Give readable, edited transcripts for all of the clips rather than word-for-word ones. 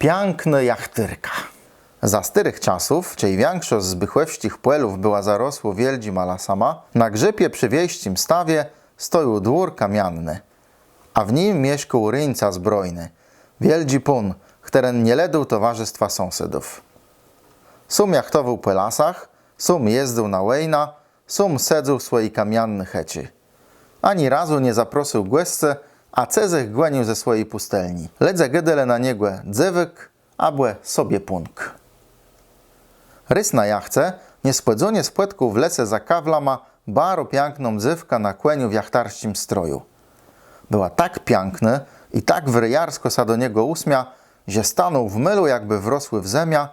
Piękny jachtyrka. Za starych czasów, czyli większość z bychłewścich płelów była zarosło wieldzima lasama, na grzepie przy wiejścim stawie stoił dwór kamienny, a w nim mieszkał ryńca zbrojny, wieldzi pun, któren nie ledł towarzystwa sąsiadów. Sum jachtował po lasach, sum jeździł na łejna, sum sedził w swojej kamiennej checi. Ani razu nie zaprosił głesce, a cezech głenił ze swojej pustelni. Ledze gydele na niegłe dzywyk, abłe sobie punk. Rys na jachce, niespłedzenie z płetków w lece za kawlama baro piękną dzywka na kłeniu w jachtarścim stroju. Była tak piękny i tak wryjarsko sa do niego usmia, że stanął w mylu jakby wrosły w zemia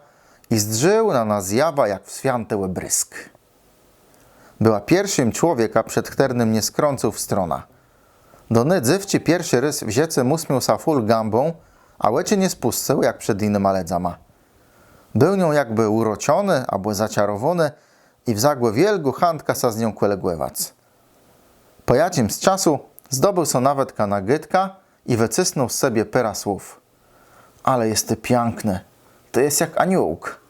i zdrzył na nas zjawa jak w święty brysk. Była pierwszym człowieka, przed którym nie skrącał w strona. Do nydzywci pierwszy rys w ziece musmiał sa ful gambą, a łecie nie spustał jak przed innym aledzama. Był nią jakby urociony, albo zaczarowany i w zagłę wielgu handka sa z nią kweległywac. Po jacim z czasu zdobył so nawet kanagytka i wycysnął z sobie pera słów. Ale jest ty piękny, to jest jak aniołk.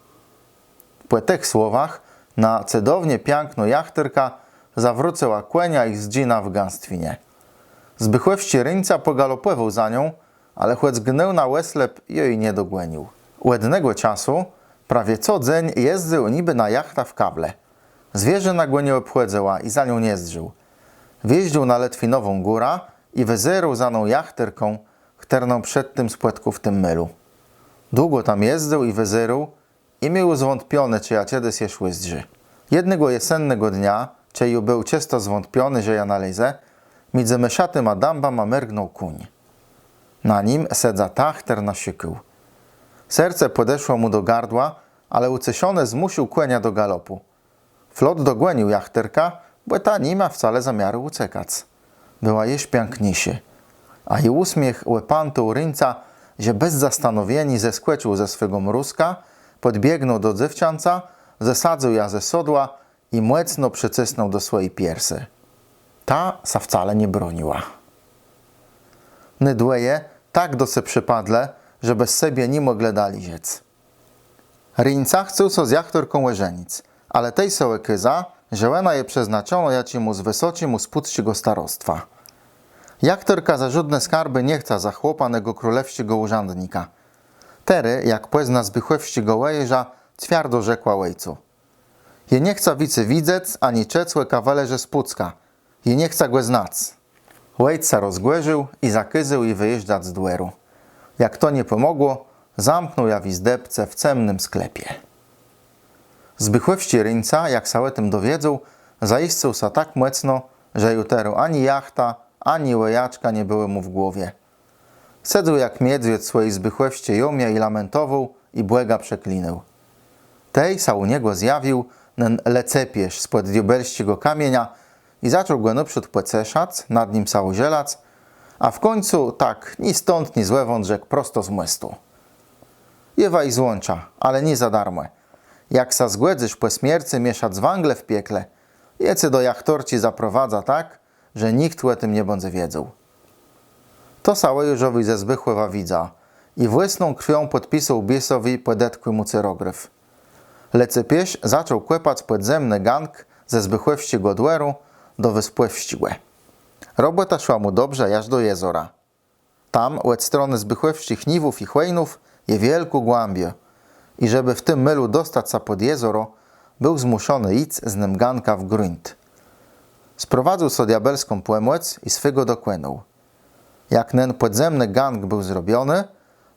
Po tych słowach na cudownie piękną jachtyrka zawróciła kłenia i zdzina w gęstwinie. Zbychłewści ryńca pogalopływał za nią, ale choć gnęł na łeslep, jej nie dogłenił. U jednego czasu prawie co dzień jeździł niby na jachta w kable. Zwierzę na go nie obchładzała i za nią nie zdrzył. Wjeździł na Letwinową górę i wyzerał za nią jachtyrką, którą przed tym spłetku w tym mylu. Długo tam jeździł i wyzerał i miał zwątpione, czy ja kiedyś je szły zdrzy. Jednego jesennego dnia, czy był czysto zwątpiony, że ja nalezę, między myszatym a dambama mergnął kuń. Na nim sedza tachter na sikył. Serce podeszło mu do gardła, ale ucysione zmusił kłenia do galopu. Flot dogłenił jachtyrka, bo ta nie ma wcale zamiaru uciekać. Była jeść piękniejszy, a i uśmiech łepantu ryńca, że bez zastanowieni zeskłecił ze swego mruzka, podbiegnął do dziewczęca, zesadził ja ze sodła i młecno przycisnął do swojej piersy. Ta sa wcale nie broniła. Nydłeje tak dosy przypadle, że bez siebie nie mogli dali ziec. Ryńca chcął so z jachtyrką łeżenic, ale tej so łekyza, że łena je przeznaczono jaciemu z wysociemu spódściego starostwa. Jachtyrka za żadne skarby nie chce za chłopanego królewściego urzędnika. Tery, jak pozna zbychłewściego łejża, twardo rzekła łejcu. Je nie chce wicy widzec, ani czecłe kawalerze z Pucka. Je nie chce go znac. Łejca rozgłężył i zakyzył i wyjeżdżać z dweru. Jak to nie pomogło, zamknął ja wizdebce w cemnym sklepie. Zbychłewści ryńca, jak sałetym dowiedzą, zaiscył sa tak mocno, że jutero ani jachta, ani łejaczka nie były mu w głowie. Sedził jak miedźwiedź swojej zbychłewście jomia i lamentował i błega przeklinął. Tej sa u niego zjawił nen lecepierz spod diobelściego kamienia i zaczął go naprzód płeceszać, nad nim sa uzielać, a w końcu tak ni stąd, ni złewąd rzekł prosto z młystu. Jewa i złącza, ale nie za darmo. Jak sa zgłedzysz po śmiercy mieszać z węgle w piekle, jecy do jachtorci zaprowadza tak, że nikt o tym nie będzie wiedział. To Sałyżowi ze Zbychłewa widza i własną krwią podpisał biesowi podetkły mu cyrogryf. Lecypieś zaczął kłepać podzemny gang ze Zbychłewściego dweru do Wyspłewściłe. Robota szła mu dobrze aż do jezora. Tam, od strony Zbychłewścich niwów i chłejnów, je wielku głębie i żeby w tym mylu dostać sa pod jezoro, był zmuszony iść z nim ganka w grunt. Sprowadził so diabelską płemłec i swego dokłęnął. Jak ten podzemny gang był zrobiony,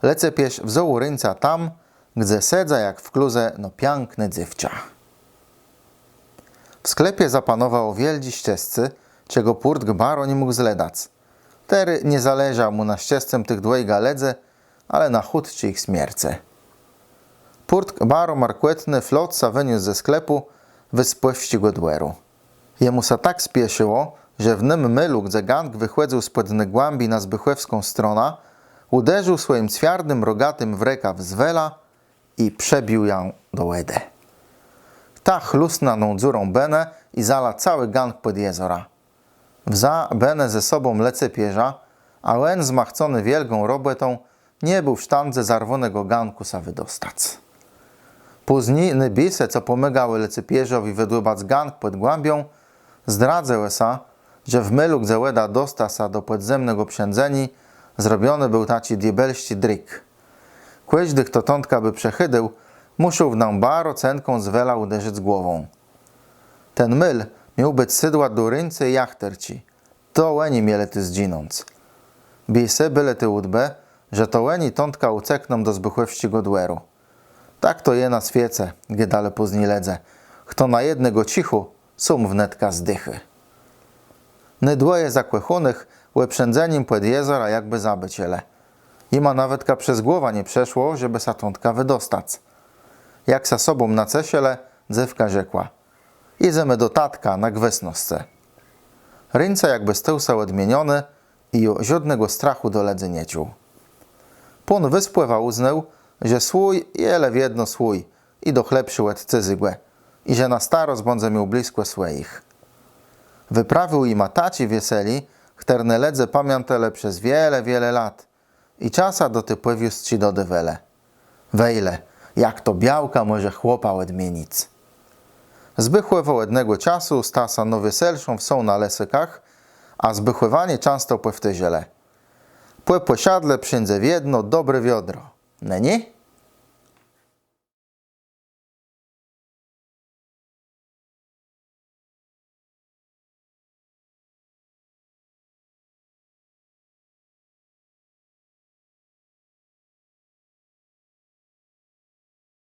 lecypieś wziął ryńca tam, gdzie sedza jak w kluze no piękne dziewcza. W sklepie zapanował wieldzi ścieżcy, czego Purtk baro nie mógł zledać. Tery nie zależał mu na ścieżcem tych dwojga ledze, ale na chudci ich śmierce. Purtk baro markłetny flot sa wyniósł ze sklepu Wyspłewściego dweru. Jemu sa tak spieszyło, że w nym mylu, gdzie gang wychłedzał spod głębi na zbychłewską stronę, uderzył swoim ćwiardym rogatym w rękaw z wela i przebił ją do łede. Ta chlusnaną dziurą benę i zala cały gang pod jezora. Wza benę ze sobą lecypierza, a łen zmachcony wielką robotą nie był w sztandze zarwonego ganku sa wydostac. Później nybise, co pomagały lecypierzowi wydłubać gank pod głębią, zdradzę sa, że w mylu, gdzie łeda dostasa do podzemnego przędzeni, zrobiony był taci diebelści dryk. Kłeś, to tątka by przechydył, musiał w nam baro cenką z wela uderzyć głową. Ten myl miał być sydła do ryncy i jachterci. To łeni miele ty zdzinąc. Bise byle ty udbe, że to łeni tątka ucekną do zbychłewści godłeru. Tak to je na świece, gdy dale później ledze. Kto na jednego cichu, sum wnetka zdychy. Nydłoje zakłechunych łeprzędzeniem pod jezora jakby zabyciele. I ma nawet ka przez głowa nie przeszło, żeby sa tątka wydostać. Jak sa sobą na cesiele, dzewka rzekła. Idziemy do tatka na gwesnosce. Rynca jakby stełsał odmieniony i żadnego strachu do ledzy nie czuł. Pun wyspływa uznał, że słój jele w jedno słój i do chlebszy łedcy zygłe i że na starost bądze miał blisko swoich. Wyprawił i mataci wieseli, chterne ledze pamiętele przez wiele, wiele lat i czasa do ty powiózł ci do dywele. Wejle, jak to białka może chłopa odmienić. Zbychływo jednego czasu stasa no weselszą są na lesykach, a zbychływanie często pływtyziele. Płe posiadle przyędze w jedno dobre wiodro. Nie?